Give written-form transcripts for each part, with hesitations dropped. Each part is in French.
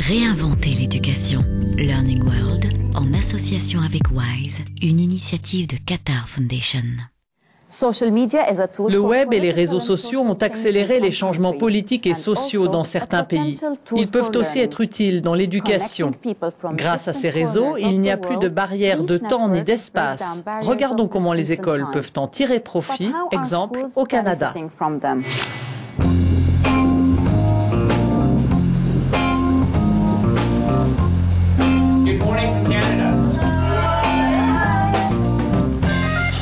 Réinventer l'éducation. Learning World, en association avec WISE, une initiative de Qatar Foundation. Le web et les réseaux sociaux ont accéléré les changements politiques et sociaux dans certains pays. Ils peuvent aussi être utiles dans l'éducation. Grâce à ces réseaux, il n'y a plus de barrière de temps ni d'espace. Regardons comment les écoles peuvent en tirer profit, exemple au Canada. Good morning from Canada.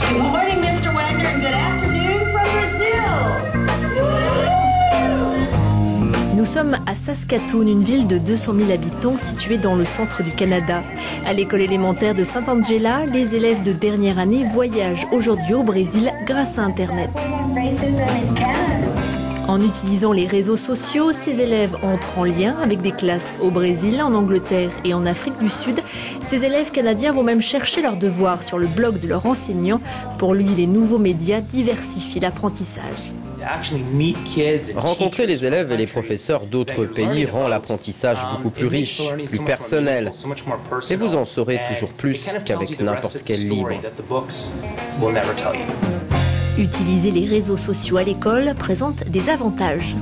Good morning, Mr. Wagner, and good afternoon from Brazil. Nous sommes à Saskatoon, une ville de 200 000 habitants située dans le centre du Canada. À l'école élémentaire de Saint-Angela, les élèves de dernière année voyagent aujourd'hui au Brésil grâce à Internet. En utilisant les réseaux sociaux, ces élèves entrent en lien avec des classes au Brésil, en Angleterre et en Afrique du Sud. Ces élèves canadiens vont même chercher leurs devoirs sur le blog de leur enseignant. Pour lui, les nouveaux médias diversifient l'apprentissage. Rencontrer les élèves et les professeurs d'autres pays rend l'apprentissage beaucoup plus riche, plus personnel. Et vous en saurez toujours plus qu'avec n'importe quel livre. Utiliser les réseaux sociaux à l'école présente des avantages.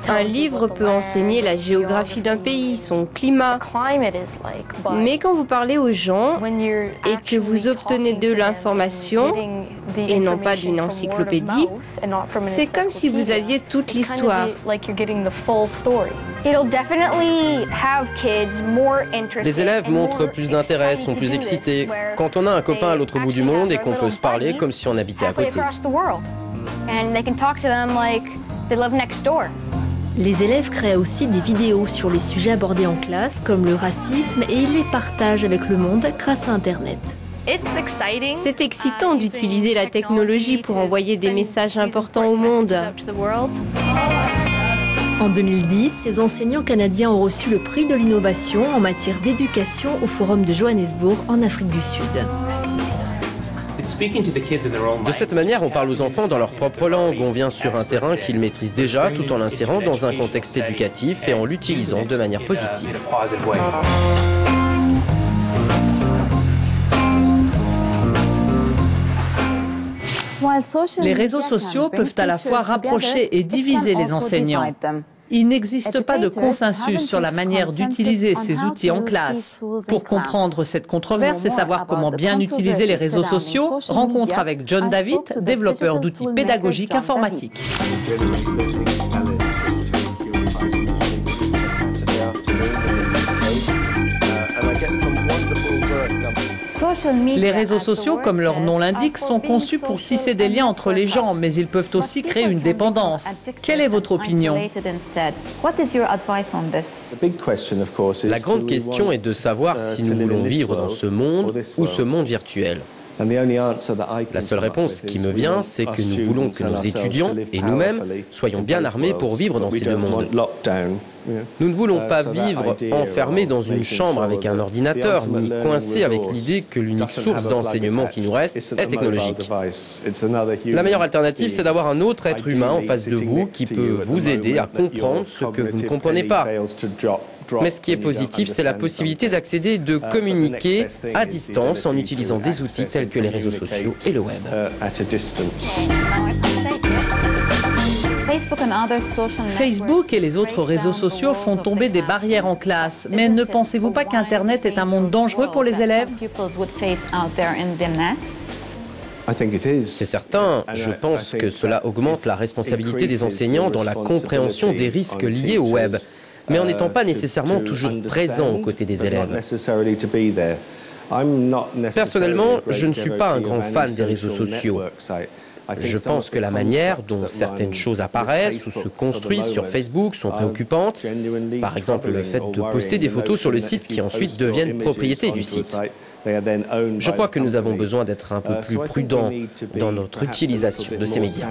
Un livre peut enseigner la géographie d'un pays, son climat. Mais quand vous parlez aux gens et que vous obtenez de l'information et non pas d'une encyclopédie, c'est comme si vous aviez toute l'histoire. Les élèves montrent plus d'intérêt, sont plus excités quand on a un copain à l'autre bout du monde et qu'on peut se parler comme si on habitait à côté. Les élèves créent aussi des vidéos sur les sujets abordés en classe, comme le racisme, et ils les partagent avec le monde grâce à Internet. C'est excitant d'utiliser la technologie pour envoyer des messages importants au monde. En 2010, ces enseignants canadiens ont reçu le prix de l'innovation en matière d'éducation au Forum de Johannesburg en Afrique du Sud. De cette manière, on parle aux enfants dans leur propre langue. On vient sur un terrain qu'ils maîtrisent déjà tout en l'insérant dans un contexte éducatif et en l'utilisant de manière positive. Les réseaux sociaux peuvent à la fois rapprocher et diviser les enseignants. Il n'existe pas de consensus sur la manière d'utiliser ces outils en classe. Pour comprendre cette controverse et savoir comment bien utiliser les réseaux sociaux, rencontre avec John David, développeur d'outils pédagogiques informatiques. Les réseaux sociaux, comme leur nom l'indique, sont conçus pour tisser des liens entre les gens, mais ils peuvent aussi créer une dépendance. Quelle est votre opinion? La grande question est de savoir si nous voulons vivre dans ce monde ou ce monde virtuel. La seule réponse qui me vient, c'est que nous voulons que nos étudiants et nous-mêmes soyons bien armés pour vivre dans ces deux mondes. Nous ne voulons pas vivre enfermés dans une chambre avec un ordinateur, ni coincés avec l'idée que l'unique source d'enseignement qui nous reste est technologique. La meilleure alternative, c'est d'avoir un autre être humain en face de vous qui peut vous aider à comprendre ce que vous ne comprenez pas. Mais ce qui est positif, c'est la possibilité d'accéder et de communiquer à distance en utilisant des outils tels que les réseaux sociaux et le web. Facebook et les autres réseaux sociaux font tomber des barrières en classe. Mais ne pensez-vous pas qu'Internet est un monde dangereux pour les élèves? C'est certain, je pense que cela augmente la responsabilité des enseignants dans la compréhension des risques liés au web, mais en n'étant pas nécessairement toujours présent aux côtés des élèves. Personnellement, je ne suis pas un grand fan des réseaux sociaux. Je pense que la manière dont certaines choses apparaissent ou se construisent sur Facebook sont préoccupantes. Par exemple, le fait de poster des photos sur le site qui ensuite deviennent propriété du site. Je crois que nous avons besoin d'être un peu plus prudents dans notre utilisation de ces médias.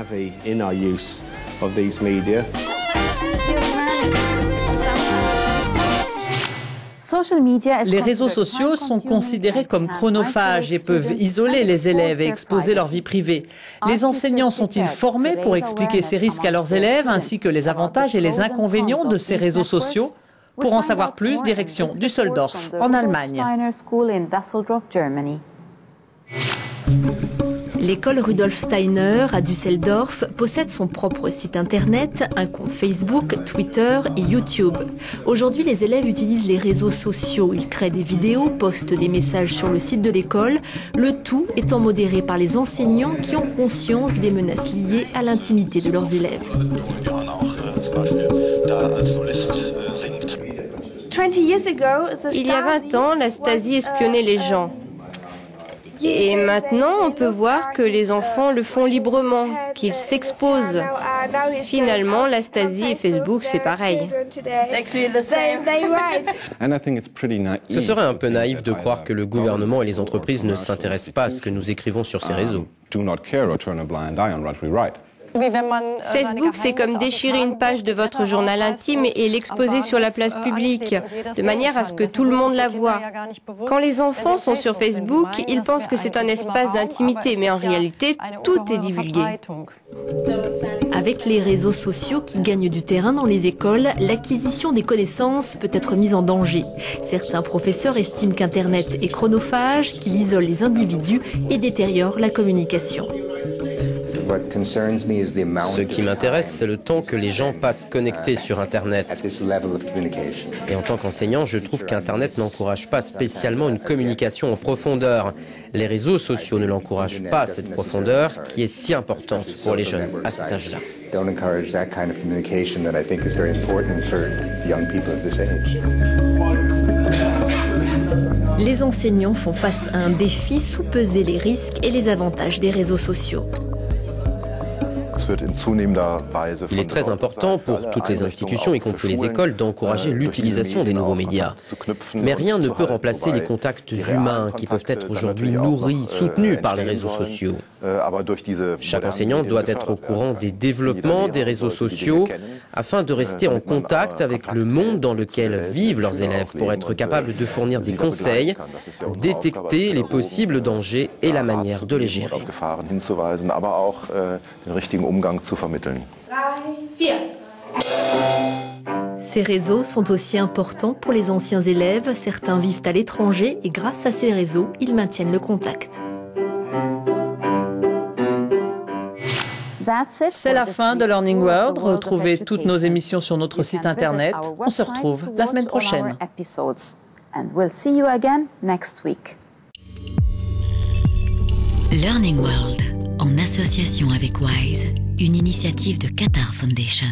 Les réseaux sociaux sont considérés comme chronophages et peuvent isoler les élèves et exposer leur vie privée. Les enseignants sont-ils formés pour expliquer ces risques à leurs élèves ainsi que les avantages et les inconvénients de ces réseaux sociaux? Pour en savoir plus, direction Düsseldorf, en Allemagne. L'école Rudolf Steiner à Düsseldorf possède son propre site internet, un compte Facebook, Twitter et YouTube. Aujourd'hui, les élèves utilisent les réseaux sociaux. Ils créent des vidéos, postent des messages sur le site de l'école, le tout étant modéré par les enseignants qui ont conscience des menaces liées à l'intimité de leurs élèves. Il y a 20 ans, la Stasi espionnait les gens. Et maintenant, on peut voir que les enfants le font librement, qu'ils s'exposent. Finalement, la Stasi et Facebook, c'est pareil. Ce serait un peu naïf de croire que le gouvernement et les entreprises ne s'intéressent pas à ce que nous écrivons sur ces réseaux. Facebook, c'est comme déchirer une page de votre journal intime et l'exposer sur la place publique, de manière à ce que tout le monde la voie. Quand les enfants sont sur Facebook, ils pensent que c'est un espace d'intimité, mais en réalité, tout est divulgué. Avec les réseaux sociaux qui gagnent du terrain dans les écoles, l'acquisition des connaissances peut être mise en danger. Certains professeurs estiment qu'Internet est chronophage, qu'il isole les individus et détériore la communication. Ce qui m'intéresse, c'est le temps que les gens passent connectés sur Internet. Et en tant qu'enseignant, je trouve qu'Internet n'encourage pas spécialement une communication en profondeur. Les réseaux sociaux ne l'encouragent pas, cette profondeur qui est si importante pour les jeunes à cet âge-là. Les enseignants font face à un défi, sous-peser les risques et les avantages des réseaux sociaux. Il est très important pour toutes les institutions, y compris les écoles, d'encourager l'utilisation des nouveaux médias. Mais rien ne peut remplacer les contacts humains qui peuvent être aujourd'hui nourris, soutenus par les réseaux sociaux. Chaque enseignant doit être au courant des développements des réseaux sociaux afin de rester en contact avec le monde dans lequel vivent leurs élèves pour être capable de fournir des conseils, détecter les possibles dangers et la manière de les gérer. Ces réseaux sont aussi importants pour les anciens élèves. Certains vivent à l'étranger et grâce à ces réseaux, ils maintiennent le contact. C'est la fin de Learning World. Retrouvez toutes nos émissions sur notre site internet. On se retrouve la semaine prochaine. Learning World, en association avec WISE, une initiative de Qatar Foundation.